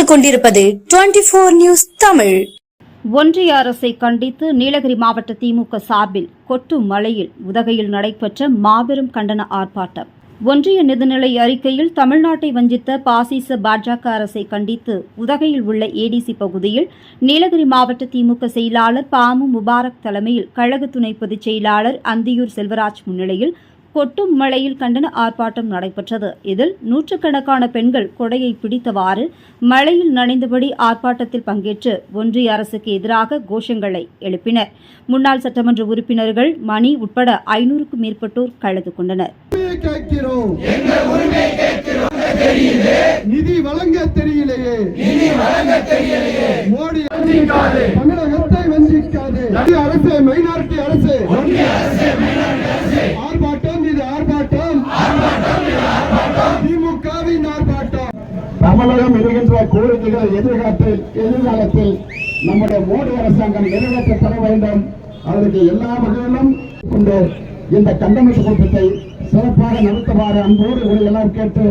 பார்த்துக் கொண்டிருப்பது 24 நியூஸ் தமிழ். ஒன்றிய அரசை கண்டித்து நீலகிரி மாவட்ட திமுக சார்பில் கொட்டும் மழையில் உதகையில் நடைபெற்ற மாபெரும் கண்டன ஆர்ப்பாட்டம். ஒன்றிய நிதிநிலை அறிக்கையில் தமிழ்நாட்டை வஞ்சித்த பாசிச பாஜக அரசை கண்டித்து உதகையில் உள்ள ஏடிசி பகுதியில் நீலகிரி மாவட்ட திமுக செயலாளர் பாமு முபாரக் தலைமையில் கழக துணை பொதுச் செயலாளர் அந்தியூர் செல்வராஜ் முன்னிலையில் கொட்டும் மழையில் கண்டன ஆர்ப்பாட்டம் நடைபெற்றது. இதில் நூற்றுக்கணக்கான பெண்கள் கொடையை பிடித்தவாறு மழையில் நனைந்தபடி ஆர்ப்பாட்டத்தில் பங்கேற்று ஒன்றிய அரசுக்கு எதிராக கோஷங்களை எழுப்பினர். முன்னாள் சட்டமன்ற உறுப்பினர்கள் மணி உட்பட 500க்கும் மேற்பட்டோர் கலந்து கொண்டனர். நிதி வழங்க தெரியலையே, மோடி தமிழகத்தை வஞ்சிக்காது. அரசு மைனாரிட்டி அரசு ஆர்ப்பாட்டம், இது ஆர்ப்பாட்டம், திமுகவின் ஆர்ப்பாட்டம். தமிழகம் இருக்கின்ற கோரிக்கைகள் எதிர்காலத்தில் நம்முடைய மோடி அரசாங்கம் நிறைவேற்றப்பட வேண்டும். அதற்கு எல்லா வகையிலும் இந்த கண்டனத்து கூட்டத்தை சிறப்பாக நடத்துமாறு அன்போடு எல்லாம் கேட்டு